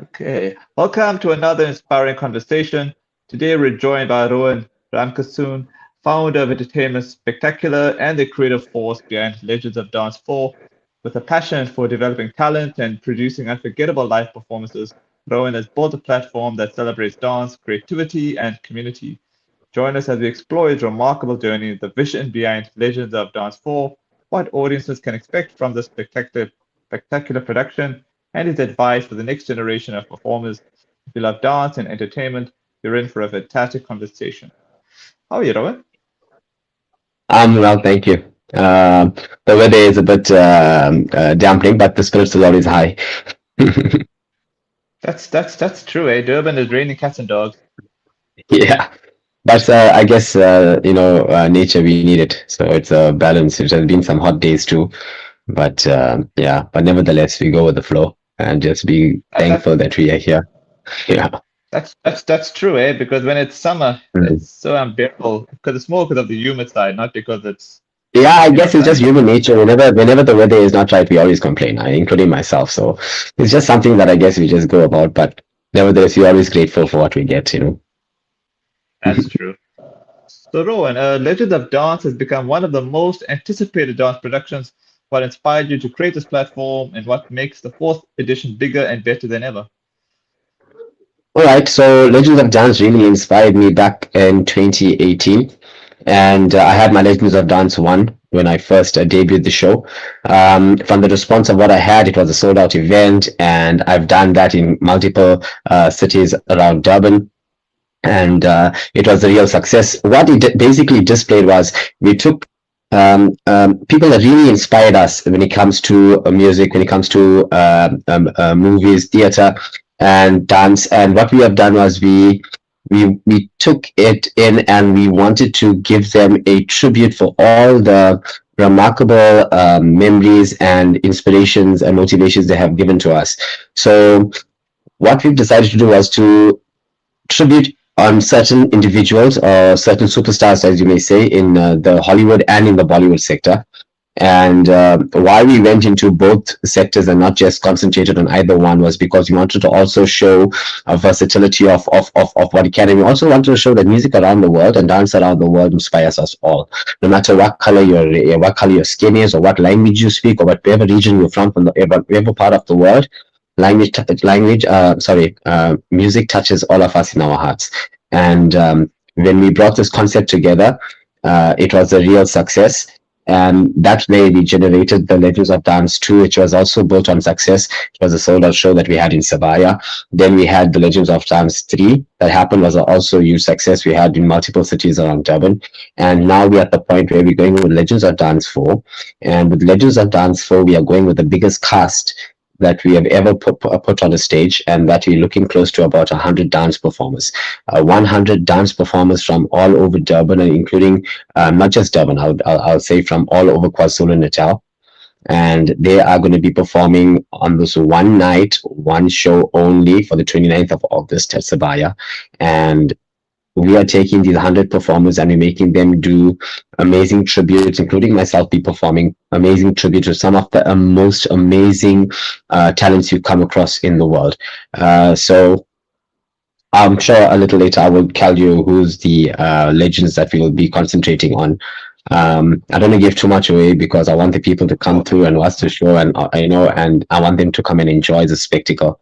Okay, welcome to another inspiring conversation. Today we're joined by Rohann Ramkissoon, founder of Entertainment Spectacular and the creative force behind Legends of Dance 4. With a passion for developing talent and producing unforgettable live performances, Rowan has built a platform that celebrates dance, creativity, and community. Join us as we explore his remarkable journey, the vision behind Legends of Dance 4, what audiences can expect from this spectacular production, and his advice for the next generation of performers. If you love dance and entertainment, you're in for a fantastic conversation. How are you, Rowan? Well, thank you. The weather is a bit dampening, but the spirits is always high. That's true, eh? Durban is raining cats and dogs. Yeah, but I guess nature we need it, so it's a balance. It has been some hot days too, but yeah, but nevertheless we go with the flow and just be That, that thankful that we are here. Yeah. that's true, eh? Because when it's summer, Mm. it's so unbearable. Because it's more because of the humid side, not because it's Yeah, I guess it's just sunny. human nature. Whenever the weather is not right, we always complain, including myself. So it's just something that I guess we just go about. But nevertheless, we're always grateful for what we get. That's true. So, Rowan, Legends of Dance has become one of the most anticipated dance productions. What inspired you to create this platform, and what makes the fourth edition bigger and better than ever? All right, so Legends of Dance really inspired me back in 2018, and I had my Legends of Dance 1 when I first debuted the show. From the response of what I had, it was a sold out event, and I've done that in multiple cities around Durban. And it was a real success. What it basically displayed was we took people that really inspired us when it comes to music, when it comes to movies, theater, and dance. And what we have done was we took it in and we wanted to give them a tribute for all the remarkable memories and inspirations and motivations they have given to us. So what we've decided to do was to tribute on certain individuals or certain superstars, as you may say, in the Hollywood and in the Bollywood sector. And why we went into both sectors and not just concentrated on either one was because we wanted to also show a versatility of what it can. And we also wanted to show that music around the world and dance around the world inspires us all. No matter what color your skin is, or what language you speak, or whatever region you're from whatever part of the world, music touches all of us in our hearts. And when we brought this concept together, it was a real success. And that way we generated the Legends of Dance 2, which was also built on success. It was a sold out show that we had in Sabaya. Then we had the Legends of Dance 3 that happened, was also a huge success. We had in multiple cities around Durban. And now we're at the point where we're going with Legends of Dance 4. And with Legends of Dance 4, we are going with the biggest cast that we have ever put on a stage, and that we're looking close to about 100 dance performers. 100 dance performers from all over Durban, and including not just Durban, I'll say from all over KwaZulu Natal. And they are going to be performing on this one night, one show only for the 29th of August at Sabaya. And we are taking these 100 performers and we're making them do amazing tributes, including myself be performing amazing tribute to some of the most amazing talents you come across in the world. So I'm sure a little later I will tell you who's the legends that we will be concentrating on. I don't want to give too much away because I want the people to come through and watch the show, and and I want them to come and enjoy the spectacle.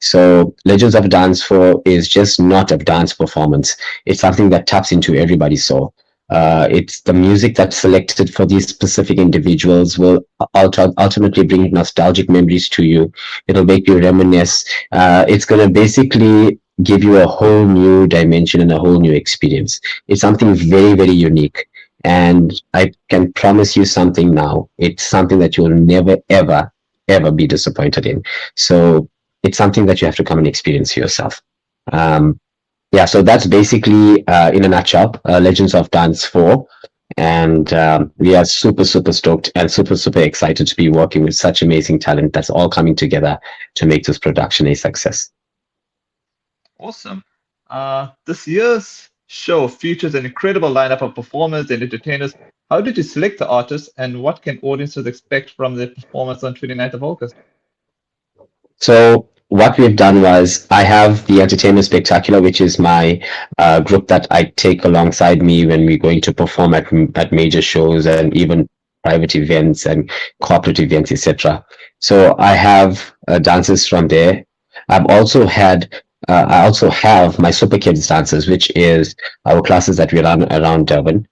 So Legends of Dance 4 is just not a dance performance. It's something that taps into everybody's soul. It's the music that's selected for these specific individuals will ultimately bring nostalgic memories to you. It'll make you reminisce. It's going to basically give you a whole new dimension and a whole new experience. It's something very, very unique. And I can promise you something now. It's something that you'll never, ever, ever be disappointed in. So it's something that you have to come and experience for yourself. Um, yeah, so that's basically, in a nutshell, Legends of Dance 4. And we are super, super stoked and super, super excited to be working with such amazing talent that's all coming together to make this production a success. Awesome. This year's show features an incredible lineup of performers and entertainers. How did you select the artists, and what can audiences expect from their performance on 29th of August? So what we've done was I have the Entertainment Spectacular, which is my group that I take alongside me when we're going to perform at major shows and even private events and corporate events, etc. So I have dancers from there. I also have my Super Kids dancers, which is our classes that we run around Durban.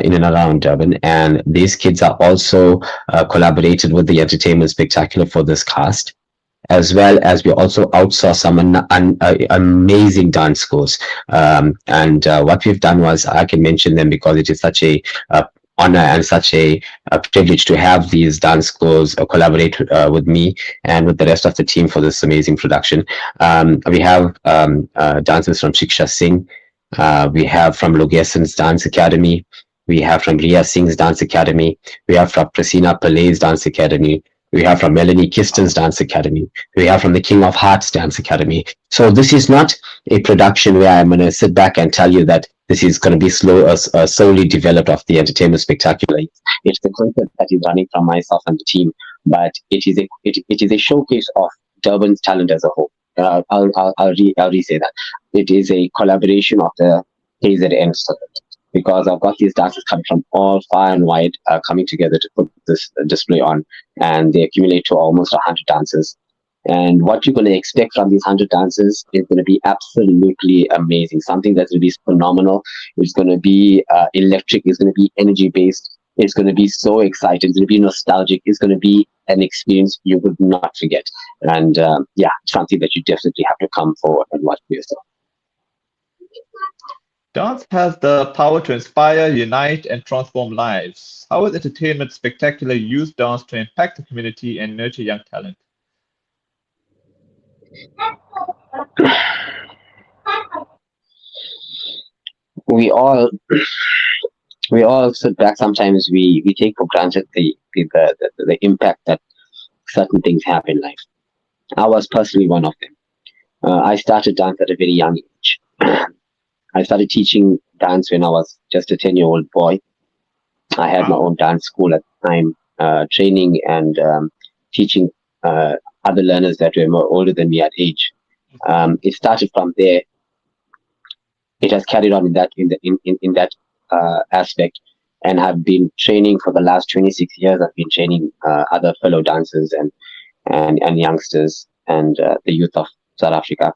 In and around Durban, and these kids are also collaborated with the Entertainment Spectacular for this cast, as well as we also outsource some amazing dance schools. And what we've done was, I can mention them because it is such a honor and such a privilege to have these dance schools collaborate with me and with the rest of the team for this amazing production. We have dancers from Shiksha Singh. We have from Logeson's Dance Academy. We have from Ria Singh's Dance Academy. We have from Prasina Palay's Dance Academy. We have from Melanie Kiston's Dance Academy. We have from the King of Hearts Dance Academy. So this is not a production where I'm going to sit back and tell you that this is going to be solely developed off the Entertainment Spectacular. It's the concept that is running from myself and the team, but it is a showcase of Durban's talent as a whole. I'll re-say that. It is a collaboration of the KZN because I've got these dancers coming from all far and wide coming together to put this display on, and they accumulate to almost 100 dancers. And what you're going to expect from these 100 dancers is going to be absolutely amazing. Something that's going to be phenomenal. It's going to be electric. It's going to be energy based. It's going to be so exciting. It's going to be nostalgic. It's going to be an experience you would not forget. And yeah, something that you definitely have to come forward and watch for yourself. Dance has the power to inspire, unite, and transform lives. How has Entertainment Spectacular used dance to impact the community and nurture young talent? We all we all sit back. Sometimes we take for granted the impact that certain things have in life. I was personally one of them. I started dance at a very young age. I started teaching dance when I was just a 10-year-old boy. I had my Wow. own dance school at the time, training and teaching other learners that were more older than me at age. It started from there. It has carried on in that aspect, and have been training for the last 26 years. I've been training other fellow dancers and youngsters and the youth of South Africa.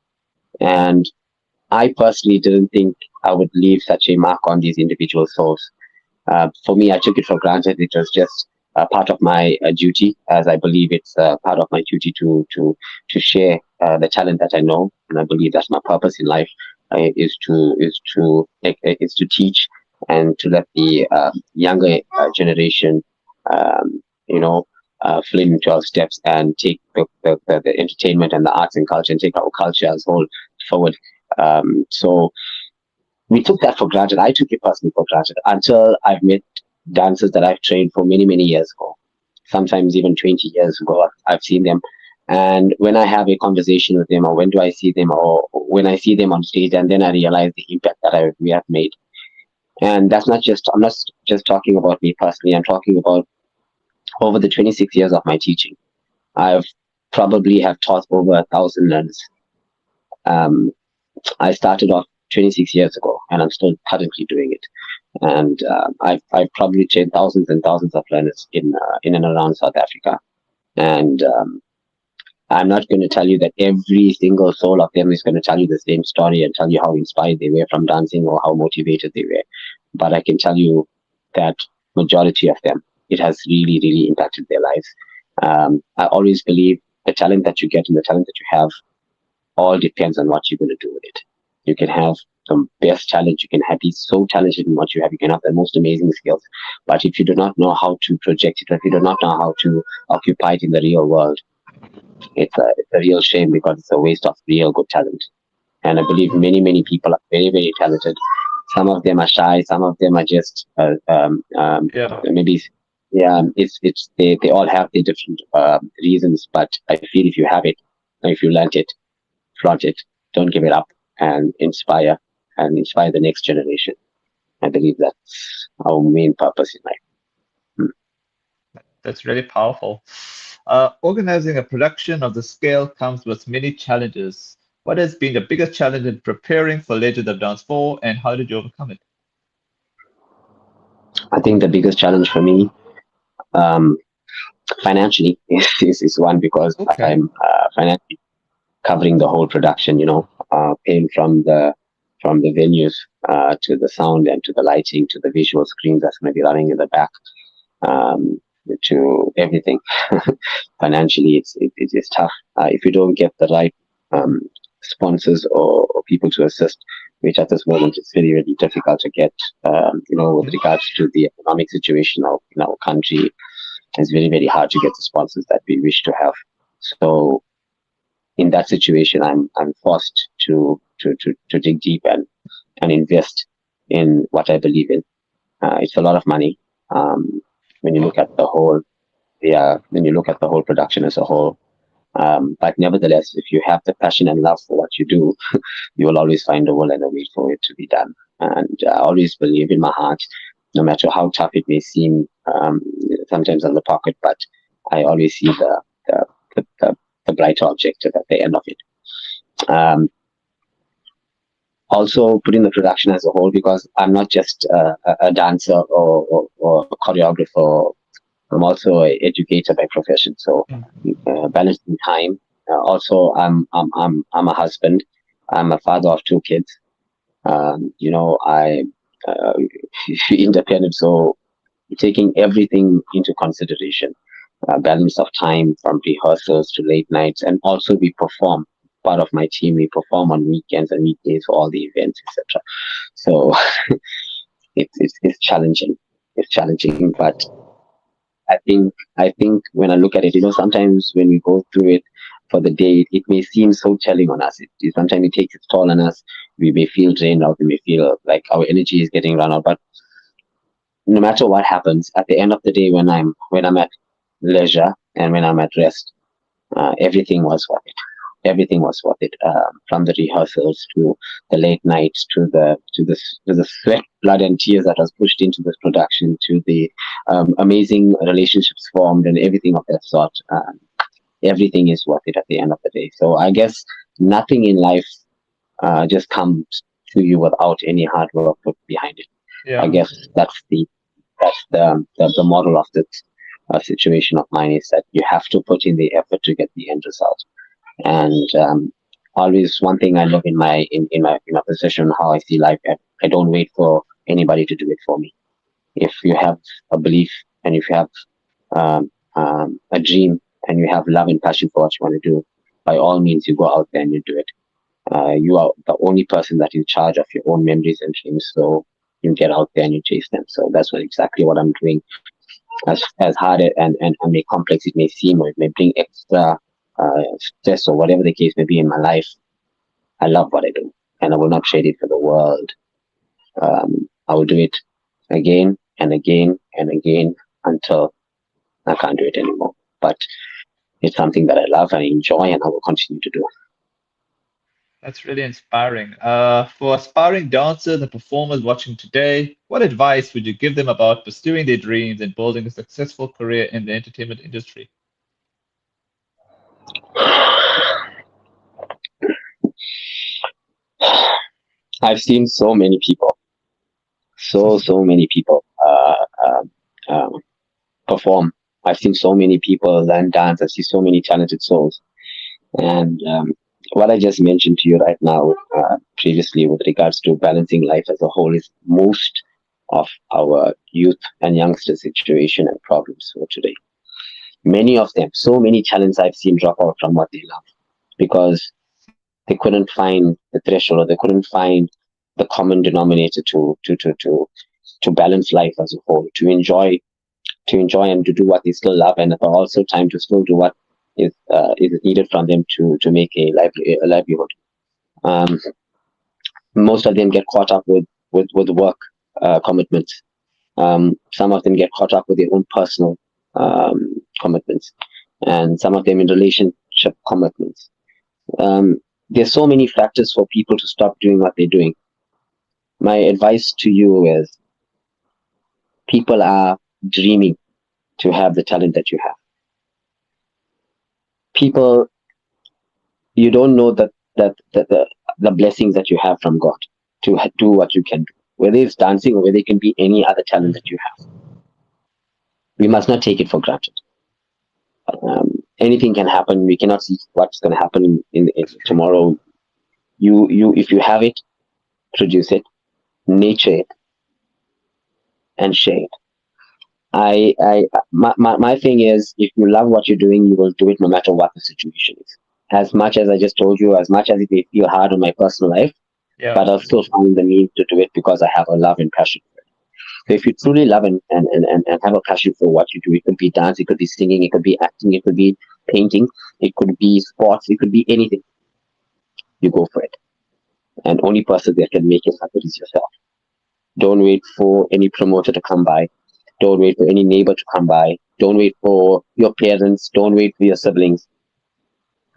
And I personally didn't think I would leave such a mark on these individual souls. For me, I took it for granted. It was just part of my duty, as I believe it's part of my duty to share the talent that I know, and I believe that's my purpose in life is to teach and to let the younger generation, you know, fling into our steps and take the entertainment and the arts and culture and take our culture as a whole forward. So we took that for granted. I took it personally for granted until I've met dancers that I've trained for many, many years ago. Sometimes even 20 years ago, I've seen them. And when I have a conversation with them, or when do I see them, or when I see them on stage, and then I realize the impact that we have made. And that's not just, I'm not just talking about me personally, I'm talking about over the 26 years of my teaching. I've probably have taught over 1,000 learners. Um, I started off 26 years ago, and I'm still currently doing it. And I've probably trained thousands and thousands of learners in and around South Africa. And I'm not going to tell you that every single soul of them is going to tell you the same story and tell you how inspired they were from dancing or how motivated they were. But I can tell you that majority of them, it has really, really impacted their lives. I always believe the talent that you get and the talent that you have all depends on what you're going to do with it. You can have the best talent, you can have be so talented in what you have, you can have the most amazing skills. But if you do not know how to project it, or if you do not know how to occupy it in the real world, it's a real shame because it's a waste of real good talent. And I believe many, many people are very, very talented. Some of them are shy, some of them are just Yeah. maybe, yeah, they all have their different reasons. But I feel if you have it, if you learnt it, flaunt it, don't give it up, and inspire the next generation. I believe that's our main purpose in life. That's really powerful. Organizing a production of the scale comes with many challenges. What has been the biggest challenge in preparing for Legends of Dance 4, and how did you overcome it? I think the biggest challenge for me, um, financially, is one because Okay. I'm financially covering the whole production. Paying from the venues to the sound and to the lighting to the visual screens that's going to be running in the back, um, to everything. Financially, it's tough if you don't get the right um, sponsors or people to assist, which at this moment it's very very difficult to get. With Mhm. regards to the economic situation of in our country, it's very very hard to get the sponsors that we wish to have. So in that situation, I'm forced to dig deep and invest in what I believe in. It's a lot of money. Um, when you look Wow. at the whole, yeah, when you look at the whole production as a whole. But nevertheless, if you have the passion and love for what you do, you will always find a will and a way for it to be done. And I always believe in my heart, no matter how tough it may seem, sometimes on the pocket, but I always see the, the, the, the brighter objective at the end of it. Um, Also, putting the production as a whole, because I'm not just a dancer or a choreographer. I'm also an educator by profession, so Mhm. balancing time. I'm a husband. I'm a father of two kids. I uh, independent, so taking everything into consideration. Balance of time from rehearsals to late nights, and also we perform. Part of my team, we perform on weekends and weekdays for all the events, etc. So it's challenging. It's challenging, but I think when I look at it, sometimes when we go through it for the day, it may seem so telling on us. Sometimes it takes its toll on us. We may feel drained out. We may feel like our energy is getting run out. But no matter what happens, at the end of the day, when I'm at leisure and when I'm at rest, everything was worth it. Everything was worth it, from the rehearsals to the late nights to the sweat, blood, and tears that was pushed into this production to the amazing relationships formed and everything of that sort. Everything is worth it at the end of the day. So I guess nothing in life just comes to you without any hard work put behind it. I Yeah. guess that's the model of this situation of mine, is that you have to put in the effort to get the end result. And always one thing I love in my position, how I see life. I don't wait for anybody to do it for me. If you have a belief and if you have a dream and you have love and passion for what you want to do, by all means you go out there and you do it. You are the only person that is in charge of your own memories and dreams, so you get out there and you chase them. So that's exactly what I'm doing. As hard and may complex it may seem, or it may bring extra stress or whatever the case may be in my life, I love what I do, and I will not trade it for the world. I will do it again and again and again until I can't do it anymore. But it's something that I love and I enjoy, and I will continue to do. That's really inspiring. For aspiring dancers and performers watching today, what advice would you give them about pursuing their dreams and building a successful career in the entertainment industry? I've seen so many people, so many people uh, perform. I've seen so many people learn dance. I see so many talented souls. And what I just mentioned to you right now, previously, with regards to balancing life as a whole, is most of our youth and youngster situation and problems for today. Many of them, so many talents I've seen drop out from what they love because they couldn't find the threshold, or they couldn't find the common denominator to balance life as a whole, to enjoy and to do what they still love, and also time to still do what is needed from them to make a livelihood. Um, Most of them get caught up with work commitments. Some of them get caught up with their own personal commitments, and some of them in relationship commitments. Um, there's so many factors for people to stop doing what they're doing. My advice to you is, people are dreaming to have the talent that you have. People, you don't know the blessings that you have from God to do what you can do, whether it's dancing or whether it can be any other talent that you have. We must not take it for granted. Anything can happen. We cannot see what's going to happen in tomorrow. If you have it, produce it, nature it, and share it. My thing is, if you love what you're doing, you will do it no matter what the situation is. As much as I just told you, as much as it may feel hard on my personal life, Yeah. but I'll still find the means to do it because I have a love and passion for it. So if you truly love and have a passion for what you do, it could be dance, it could be singing, it could be acting, it could be painting, it could be sports, it could be anything. You go for it. And only person that can make it happen is yourself. Don't wait for any promoter to come by. Don't wait for any neighbor to come by. Don't wait for your parents. Don't wait for your siblings.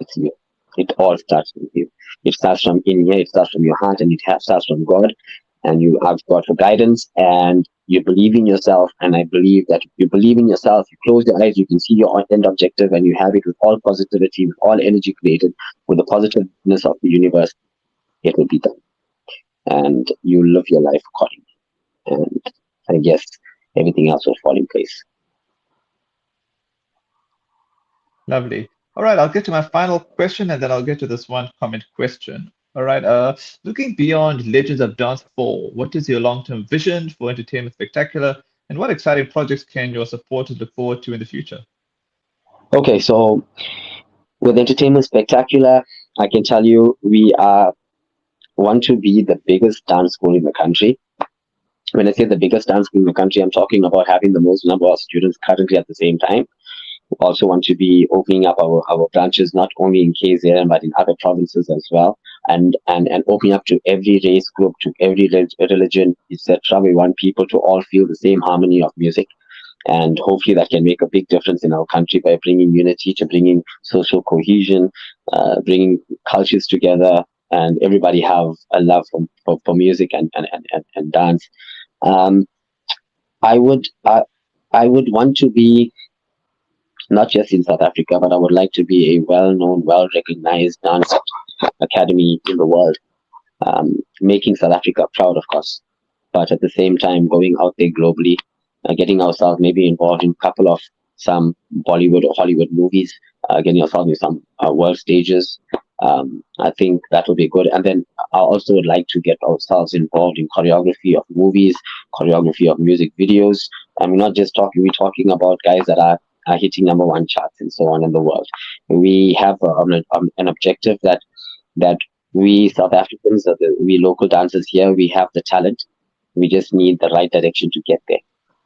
It's you. It all starts with you. It starts from in here. It starts from your heart, and starts from God. And you ask God for guidance, and you believe in yourself. And I believe that if you believe in yourself, you close your eyes, you can see your end objective, and you have it with all positivity, with all energy created, with the positiveness of the universe. It will be done, and you live your life accordingly. And I guess everything else will fall in place. Lovely. All right, I'll get to my final question and then I'll get to this one comment question. All right, looking beyond Legends of Dance 4, what is your long-term vision for Entertainment Spectacular and what exciting projects can your supporters look forward to in the future? Okay, so with Entertainment Spectacular, I can tell you we are want to be the biggest dance school in the country. When I say the biggest dance school in the country, I'm talking about having the most number of students currently at the same time. We also want to be opening up our branches not only in KZN but in other provinces as well, and opening up to every race group, to every religion, etc. We want people to all feel the same harmony of music, and hopefully that can make a big difference in our country by bringing unity, to bringing social cohesion, bringing cultures together, and everybody have a love for music and dance. um, I would I would want to be not just in South Africa, but I would like to be a well-known, well-recognized dance academy in the world, making South Africa proud, of course, but at the same time going out there globally, getting ourselves maybe involved in a couple of some Bollywood or Hollywood movies, getting ourselves in some world stages. I think that would be good. And then I also would like to get ourselves involved in choreography of movies, choreography of music videos. And we're not just talking, we're talking about guys that are hitting number one charts and so on in the world. We have an objective that we South Africans, we local dancers here, we have the talent. We just need the right direction to get there.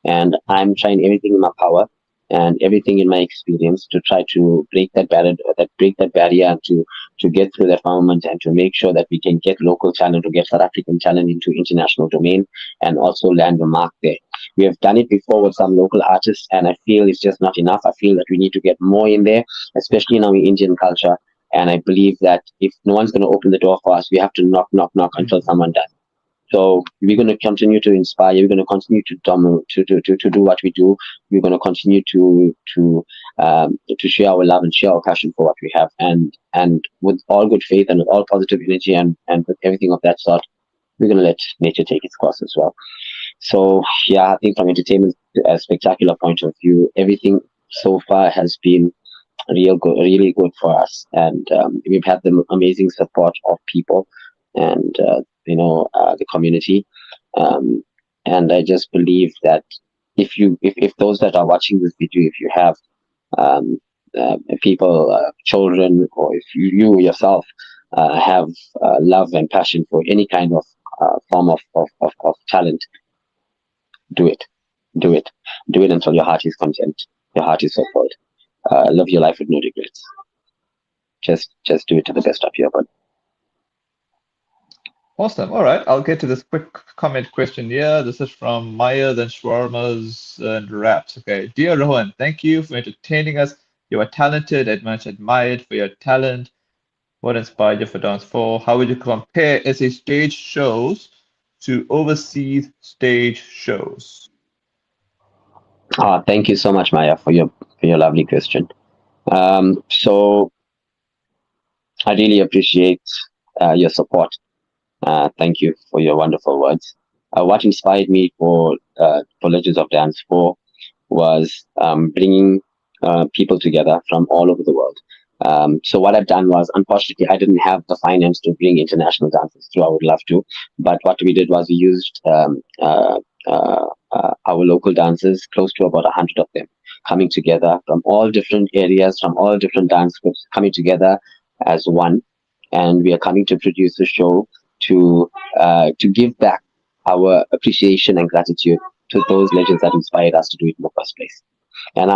And I'm trying everything in my power and everything in my experience to try to break that barrier, and to get through that moment, and to make sure that we can get local talent, to get South African talent into international domain, and also land a mark there. We have done it before with some local artists, and I feel it's just not enough. I feel that we need to get more in there, especially in our Indian culture. And I believe that if no one's going to open the door for us, we have to knock, knock, knock until someone does. So we're going to continue to inspire. We're going to continue to to do what we do. We're going to continue to share our love and share our passion for what we have, and with all good faith and with all positive energy, and with everything of that sort, we're going to let nature take its course as well. So yeah, I think from entertainment spectacular point of view, everything so far has been really good for us, and we've had the amazing support of people, and the community, um, and I just believe that if those that are watching this video, if you have um, people, children, or if you yourself have love and passion for any kind of form of talent, do it, do it, do it until your heart is content, your heart is fulfilled. Live your life with no regrets. Just do it to the best of your ability. Awesome. All right, I'll get to this quick comment question here. This is from Maya, then Shawarmas and Wraps. Okay. Dear Rohan, thank you for entertaining us. You are talented and much admired for your talent. What inspired you for Dance 4? How would you compare SA stage shows to overseas stage shows? Thank you so much, Maya, for your lovely question. So I really appreciate your support. Thank you for your wonderful words. What inspired me for Legends of Dance 4 was bringing people together from all over the world. So what I've done was, unfortunately, I didn't have the finance to bring international dancers through. I would love to, but what we did was we used our local dancers, close to about 100 of them, coming together from all different areas, from all different dance groups, coming together as one, and we are coming to produce a show to give back our appreciation and gratitude to those legends that inspired us to do it in the first place. And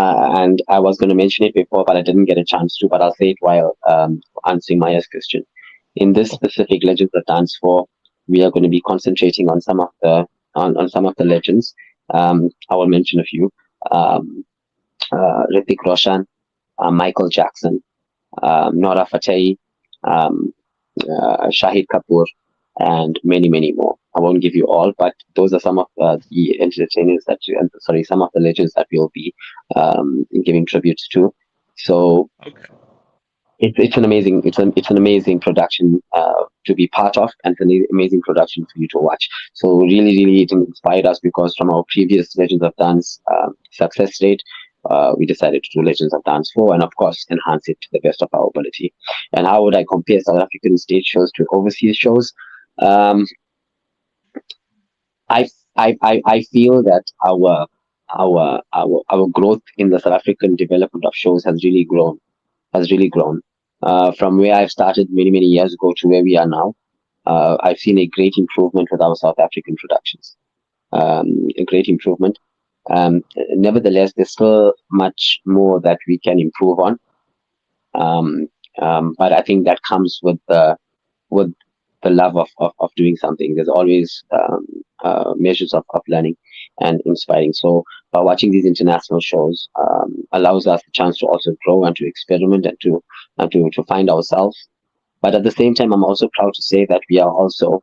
I was going to mention it before, but I didn't get a chance to. But I'll say it while answering Maya's question. In this specific Legends of Dance 4, we are going to be concentrating on some of the legends. I will mention a few: Hrithik Roshan, Michael Jackson, Nora Fateh, um, Shahid Kapoor, and many, many more. I won't give you all, but those are some of the entertainers sorry, some of the legends that we'll be giving tributes to. So Okay. it's an amazing production to be part of, and it's an amazing production for you to watch. So really it inspired us because from our previous Legends of Dance success rate, we decided to do Legends of Dance 4, and of course enhance it to the best of our ability. And how would I compare South African stage shows to overseas shows? um, I, I feel that our growth in the South African development of shows has really grown. From where I've started many years ago to where we are now, I've seen a great improvement with our South African productions. A great improvement. Nevertheless, there's still much more that we can improve on. Um, but I think that comes with the love of doing something. There's always measures of learning and inspiring. So by watching these international shows allows us the chance to also grow and to experiment and to find ourselves. But at the same time, I'm also proud to say that we are also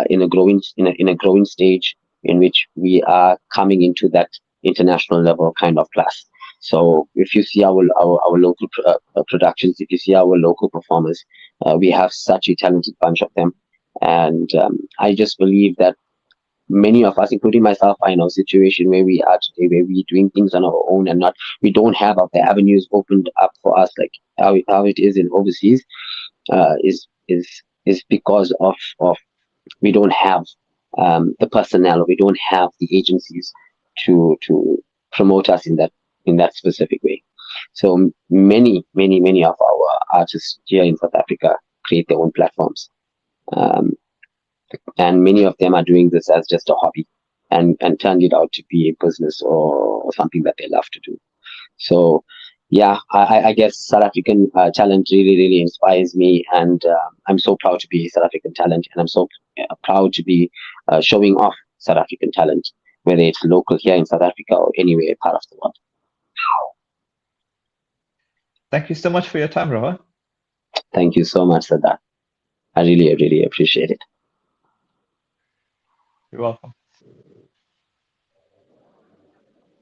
in a growing stage in which we are coming into that international level kind of class. So if you see our local productions, if you see our local performers, we have such a talented bunch of them, and I just believe that many of us, including myself, are in a situation where we are today, where we're doing things on our own and not we don't have the avenues opened up for us like how it is in overseas. Is because of we don't have the personnel, we don't have the agencies to promote us in that specific way. So many of our artists here in South Africa create their own platforms, um, and many of them are doing this as just a hobby and turned it out to be a business or something that they love to do. So, yeah, I guess South African talent really inspires me, and I'm so proud to be South African talent, and I'm so proud to be showing off South African talent, whether it's local here in South Africa or anywhere part of the world. Thank you so much for your time, Rohan. Thank you so much for that. I really appreciate it. You're welcome.